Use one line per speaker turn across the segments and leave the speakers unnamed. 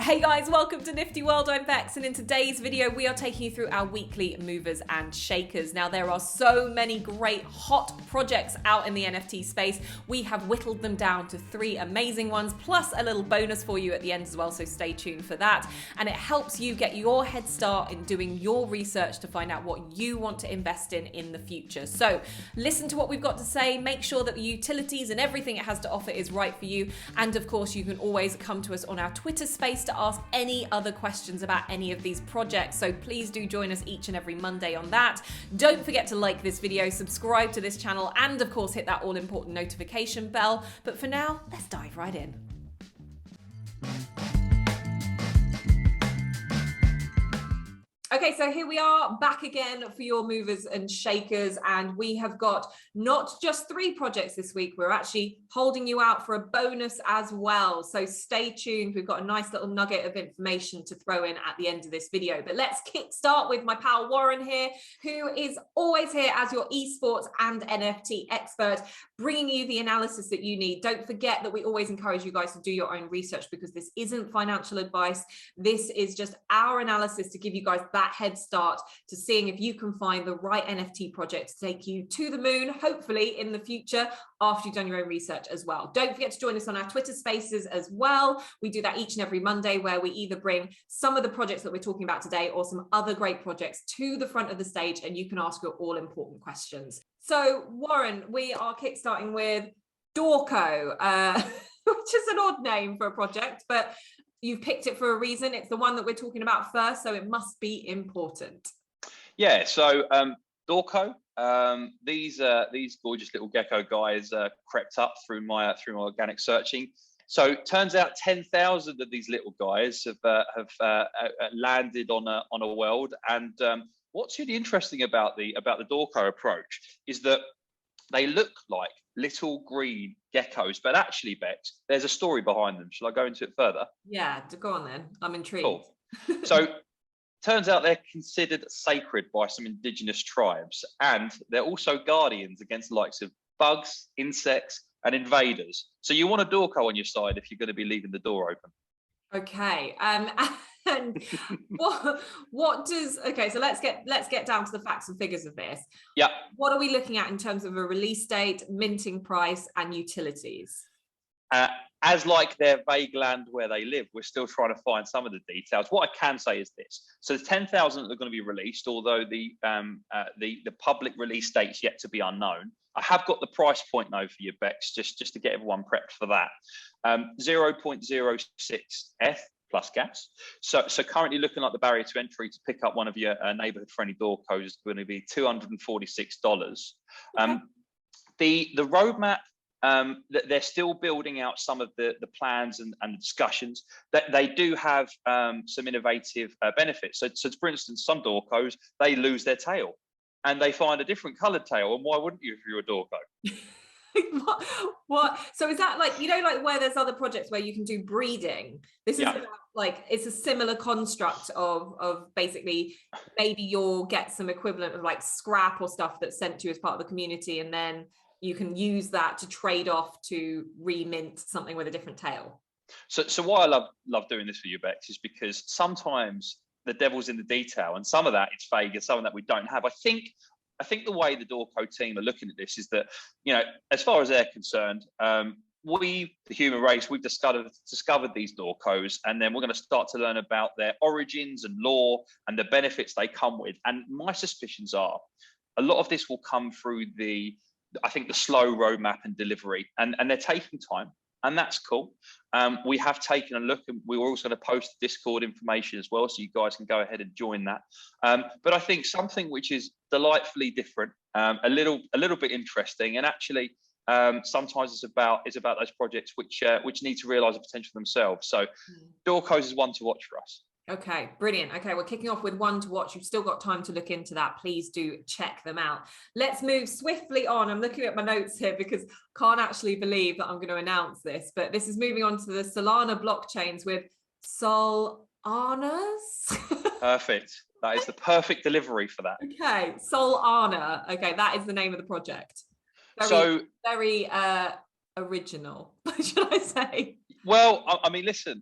Hey guys, welcome to Nifty World. I'm Bex, and in today's video we are taking you through our weekly movers and shakers. Now there are so many great hot projects out in the NFT space. We have whittled them down to 3 amazing ones, plus a little bonus for you at the end as well, so stay tuned for that. And it helps you get your head start in doing your research to find out what you want to invest in the future. So listen to what we've got to say, make sure that the utilities and everything it has to offer is right for you, and of course you can always come to us on our Twitter space to ask any other questions about any of these projects. So please do join us each and every Monday on that. Don't forget to like this video, subscribe to this channel, and of course hit that all important notification bell. But for now, let's dive right in. Okay, so here we are back again for your movers and shakers, and we have got not just 3 projects this week, we're actually holding you out for a bonus as well. So stay tuned, we've got a nice little nugget of information to throw in at the end of this video. But let's kickstart with my pal Warren here, who is always here as your esports and NFT expert, bringing you the analysis that you need. Don't forget that we always encourage you guys to do your own research, because this isn't financial advice. This is just our analysis to give you guys that head start to seeing if you can find the right NFT project to take you to the moon, hopefully in the future, after you've done your own research as well. Don't forget to join us on our Twitter spaces as well. We do that each and every Monday, where we either bring some of the projects that we're talking about today or some other great projects to the front of the stage, and you can ask your all important questions. So Warren, we are kickstarting with Dorkko, which is an odd name for a project, but you've picked it for a reason. It's the one that we're talking about first, so it must be important.
Yeah, so Dorkko, these gorgeous little gecko guys crept up through my organic searching. So it turns out 10,000 of these little guys have landed on a world. And what's really interesting about the Dorkko approach is that they look like little green geckos, but actually, Bex, there's a story behind them. Shall I go into it further?
Yeah, go on then. I'm intrigued.
Cool. So turns out they're considered sacred by some indigenous tribes, and they're also guardians against the likes of bugs, insects, and invaders. So you want a Dorkko on your side if you're going to be leaving the door open.
Okay. And what does, okay, so let's get down to the facts and figures of this.
Yeah.
What are we looking at in terms of a release date, minting price, and utilities?
As like their vague land where they live, we're still trying to find some of the details. What I can say is this: so the 10,000 that are going to be released, although the public release date's yet to be unknown. I have got the price point though for you, Bex, just to get everyone prepped for that. 0.06 ETH plus gas. So currently looking like the barrier to entry to pick up one of your neighborhood friendly Dorkkos is going to be $246.
Okay.
The roadmap, they're still building out some of the plans and the discussions. That they do have some innovative benefits. So for instance, some Dorkkos, they lose their tail and they find a different colored tail. And why wouldn't you if you're a Dorkko?
what so is that like, you know, like where there's other projects where you can do breeding? This is about, like, it's a similar construct of basically maybe you'll get some equivalent of like scrap or stuff that's sent to you as part of the community, and then you can use that to trade off to remint something with a different tail.
So why I love doing this for you, Bex, is because sometimes the devil's in the detail, and some of that it's vague and some of that we don't have. I think the way the Dorkko team are looking at this is that, you know, as far as they're concerned, we, the human race, we've discovered these Dorkkos, and then we're going to start to learn about their origins and lore and the benefits they come with. And my suspicions are a lot of this will come through I think the slow roadmap and delivery, and they're taking time, and that's cool. We have taken a look, and we were also going to post Discord information as well, so you guys can go ahead and join that. But I think something which is delightfully different, a little bit interesting, and actually sometimes it's about those projects which need to realise the potential themselves. So Dorkkos is one to watch for us.
Okay, brilliant. Okay, we're kicking off with one to watch. You've still got time to look into that. Please do check them out. Let's move swiftly on. I'm looking at my notes here because I can't actually believe that I'm going to announce this, but this is moving on to the Solana blockchains with Soulanas.
Perfect. That is the perfect delivery for that.
Okay, Soulana. Okay, that is the name of the project. Very original, should I say?
Well, I mean, listen,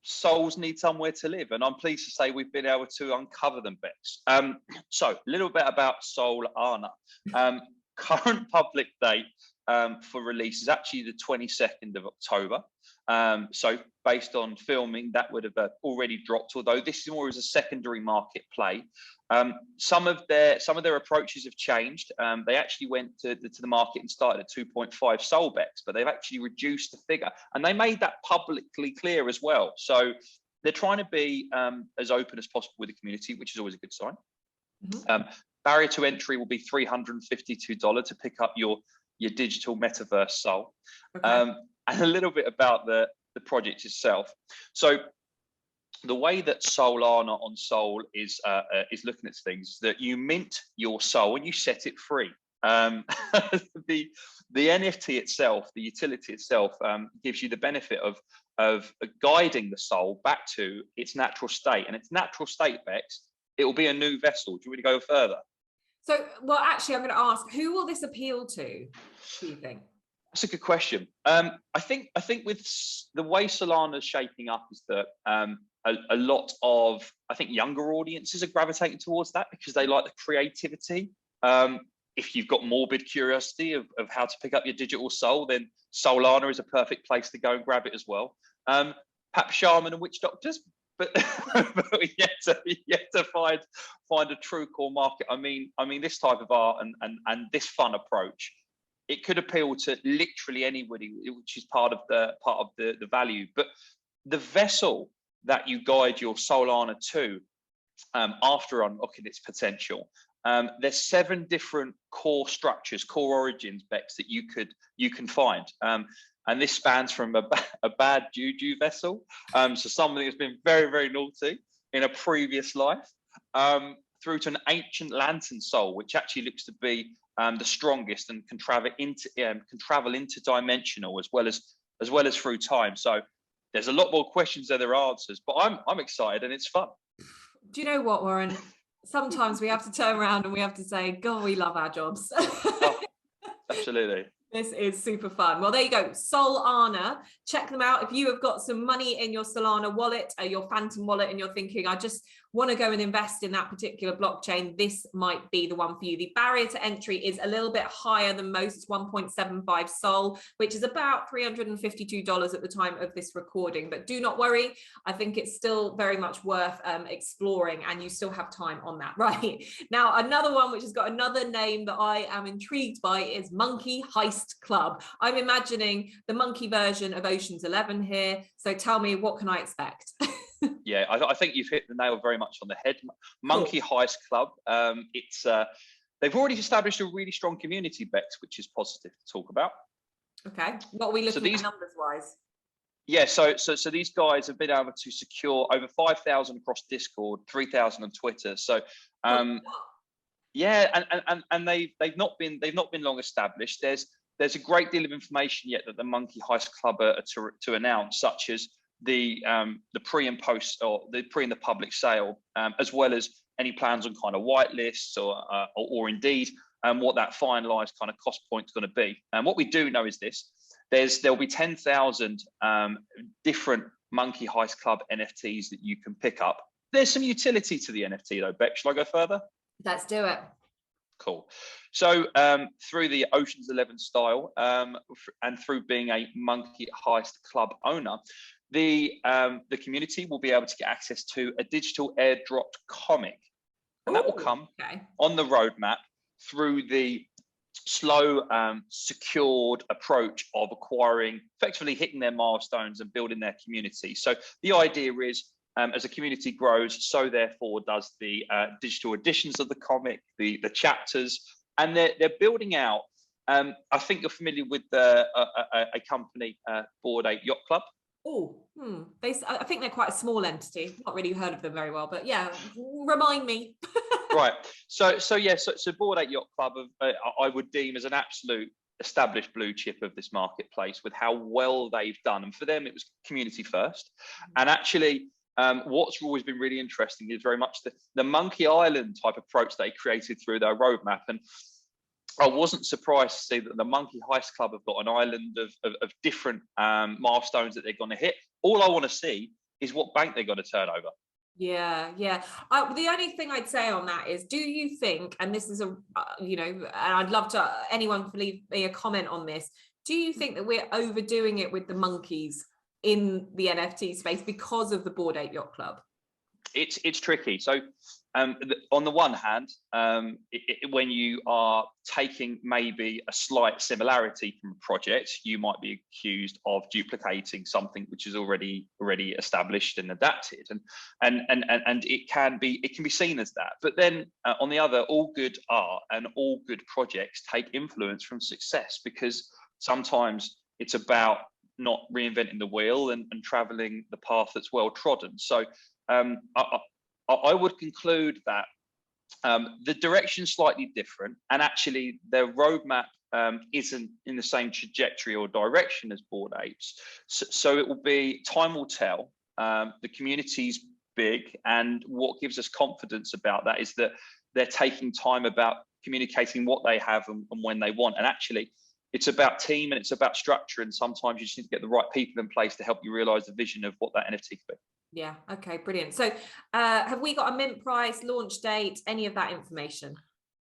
souls need somewhere to live, and I'm pleased to say we've been able to uncover them, Bex. So a little bit about Soulana. Current public date for release is actually the 22nd of October. So based on filming, that would have already dropped, although this is more as a secondary market play. Some of their approaches have changed. They actually went to the market and started at 2.5 Soul Bex, but they've actually reduced the figure, and they made that publicly clear as well. So they're trying to be as open as possible with the community, which is always a good sign. Barrier to entry will be $352 to pick up your digital metaverse soul. Okay. And a little bit about the project itself. So the way that Solana on Soul is looking at things is that you mint your soul and you set it free. The NFT itself, the utility itself, gives you the benefit of guiding the soul back to its natural state. And its natural state, Bex, it will be a new vessel. Do you want to go further?
So, well, actually, I'm going to ask, who will this appeal to, do you think?
That's a good question. I think with the way Solana is shaping up is that a lot of, I think, younger audiences are gravitating towards that because they like the creativity. If you've got morbid curiosity of how to pick up your digital soul, then Solana is a perfect place to go and grab it as well. Perhaps shaman and witch doctors, but we yet to find a true core market. I mean, this type of art and this fun approach, it could appeal to literally anybody, which is part of the value. But the vessel that you guide your Solana to, after unlocking its potential, there's 7 different core structures, core origins, Bex, that you can find. And this spans from a bad juju vessel, so something that's been very, very naughty in a previous life, through to an ancient lantern soul, which actually looks to be the strongest and can travel interdimensional as well as through time. So there's a lot more questions than there are answers, but I'm excited and it's fun.
Do you know what, Warren? Sometimes we have to turn around and we have to say, God, we love our jobs.
Oh, absolutely.
This is super fun. Well, there you go. Solana. Check them out. If you have got some money in your Solana wallet, your Phantom wallet, and you're thinking, I just want to go and invest in that particular blockchain, this might be the one for you. The barrier to entry is a little bit higher than most, 1.75 Sol, which is about $352 at the time of this recording. But do not worry. I think it's still very much worth exploring, and you still have time on that. Right. Now, another one which has got another name that I am intrigued by is Monkey Heist Club. I'm imagining the monkey version of Ocean's 11 here. So tell me, what can I expect?
Yeah, I think you've hit the nail very much on the head. Monkey Heist Club. It's they've already established a really strong community, Bex, which is positive to talk about.
Okay, what are we looking at numbers wise?
Yeah, so these guys have been able to secure over 5,000 across Discord, 3,000 on Twitter. So yeah, and they've not been long established. There's a great deal of information yet that the Monkey Heist Club are to announce, such as the pre and post, or the pre and the public sale, as well as any plans on kind of whitelists or indeed what that finalized kind of cost point is going to be. And what we do know is this: there'll be 10,000 different Monkey Heist Club NFTs that you can pick up. There's some utility to the NFT though, Beck. Shall I go further?
Let's do it.
Cool. So through the Ocean's 11 style, and through being a Monkey Heist Club owner, the community will be able to get access to a digital airdropped comic, and that will come on the roadmap through the slow, secured approach of acquiring, effectively hitting their milestones and building their community. So the idea is, as a community grows, so therefore does the digital editions of the comic, the chapters, and they're building out. I think you're familiar with a company, Bored Ape Yacht Club.
Oh, I think they're quite a small entity. Not really heard of them very well, but yeah, remind me.
Right. So Bored Ape Yacht Club, I would deem as an absolute established blue chip of this marketplace, with how well they've done. And for them, it was community first. And actually, what's always been really interesting is very much the Monkey Island type approach they created through their roadmap. And I wasn't surprised to see that the Monkey Heist Club have got an island of different milestones that they're going to hit. All I want to see is what bank they're going to turn over.
Yeah. The only thing I'd say on that is, do you think, and this is and I'd love to, anyone can leave me a comment on this, do you think that we're overdoing it with the monkeys in the NFT space because of the Bored Ape Yacht Club?
It's tricky. So on the one hand, when you are taking maybe a slight similarity from a project, you might be accused of duplicating something which is already established and adapted, and it can be seen as that. But then on the other, all good art and all good projects take influence from success, because sometimes it's about not reinventing the wheel and traveling the path that's well trodden. So I would conclude that the direction's slightly different, and actually their roadmap isn't in the same trajectory or direction as Bored Apes. So it will be, time will tell. The community's big, and what gives us confidence about that is that they're taking time about communicating what they have and when they want. And actually, it's about team and it's about structure, and sometimes you just need to get the right people in place to help you realize the vision of what that NFT could be.
Yeah. Okay, brilliant. So have we got a mint price, launch date, any of that information?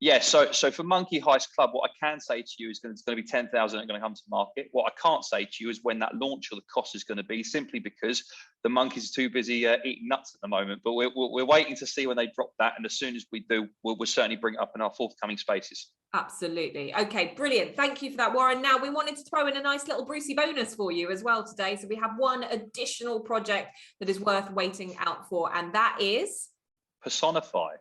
Yeah, so for Monkey Heist Club, what I can say to you is it's going to be 10,000 are going to come to market. What I can't say to you is when that launch or the cost is going to be, simply because the monkeys are too busy eating nuts at the moment. But we're waiting to see when they drop that, and as soon as we do, we'll certainly bring it up in our forthcoming spaces.
Absolutely. Okay, brilliant. Thank you for that, Warren. Now we wanted to throw in a nice little Brucey bonus for you as well today. So we have one additional project that is worth waiting out for, and that is
Personify.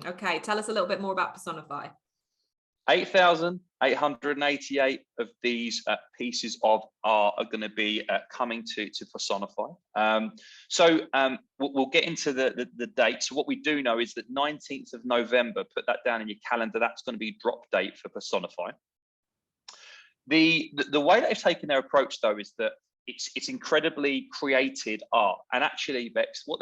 Okay, tell us a little bit more about Personify.
8,888 of these pieces of art are going to be coming to Personify. We'll get into the date. So what we do know is that 19th of November, put that down in your calendar, that's going to be drop date for Personify. The way they've taken their approach, though, is that it's incredibly created art. And actually, Bex, what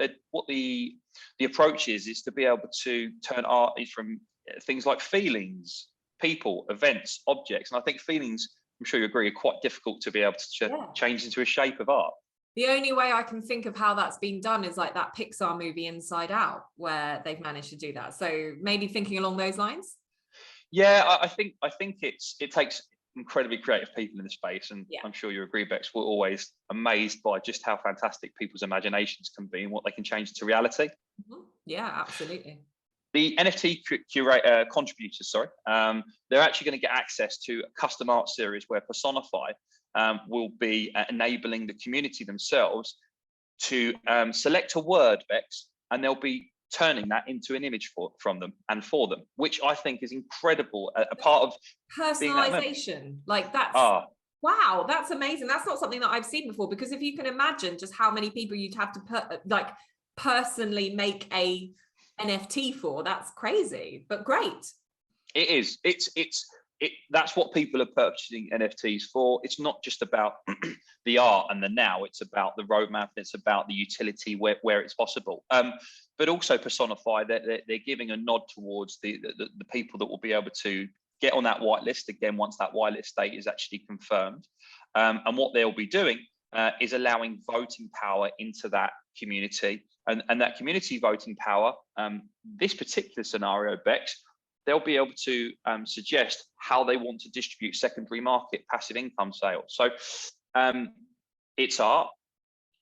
the approach is to be able to turn art from things like feelings, people, events, objects. And I think feelings, I'm sure you agree, are quite difficult to be able to change into a shape of art.
The only way I can think of how that's been done is like that Pixar movie Inside Out, where they've managed to do that. So maybe thinking along those lines.
Yeah, I think it takes incredibly creative people in the space, and I'm sure you agree, Bex. We're always amazed by just how fantastic people's imaginations can be and what they can change into reality.
Yeah, absolutely.
The NFT contributors, they're actually going to get access to a custom art series where Personify will be enabling the community themselves to select a word, Bex, and they'll be turning that into an image from them and for them, which I think is incredible. A part of
personalization, like that's wow, that's amazing. That's not something that I've seen before, because if you can imagine just how many people you'd have to personally make a NFT for, that's crazy, but great.
It is. That's what people are purchasing NFTs for. It's not just about the art and the now. It's about the roadmap. It's about the utility where it's possible. But also Personify, they're giving a nod towards the people that will be able to get on that whitelist again once that whitelist date is actually confirmed. And what they'll be doing is allowing voting power into that community. And that community voting power, this particular scenario, Bex, they'll be able to suggest how they want to distribute secondary market passive income sales. So it's art,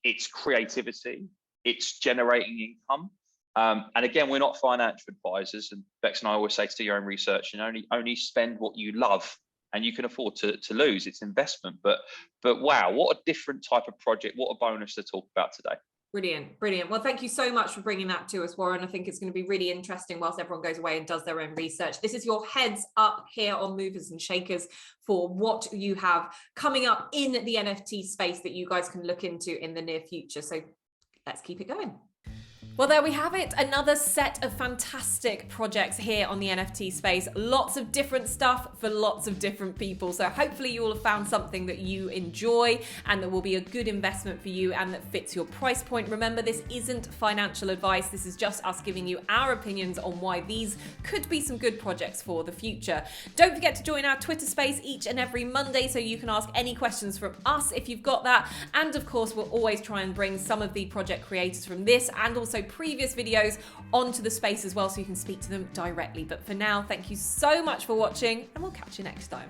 it's creativity, it's generating income. And again, we're not financial advisors. And Bex and I always say to do your own research and only spend what you love, and you can afford to lose. It's investment. But wow, what a different type of project. What a bonus to talk about today.
Brilliant, brilliant. Well, thank you so much for bringing that to us, Warren. I think it's going to be really interesting whilst everyone goes away and does their own research. This is your heads up here on Movers and Shakers for what you have coming up in the NFT space that you guys can look into in the near future. So let's keep it going. Well, there we have it. Another set of fantastic projects here on the NFT space. Lots of different stuff for lots of different people. So hopefully you all have found something that you enjoy and that will be a good investment for you and that fits your price point. Remember, this isn't financial advice. This is just us giving you our opinions on why these could be some good projects for the future. Don't forget to join our Twitter space each and every Monday so you can ask any questions from us if you've got that. And of course, we'll always try and bring some of the project creators from this and also previous videos onto the space as well so you can speak to them directly. But for now, thank you so much for watching and we'll catch you next time.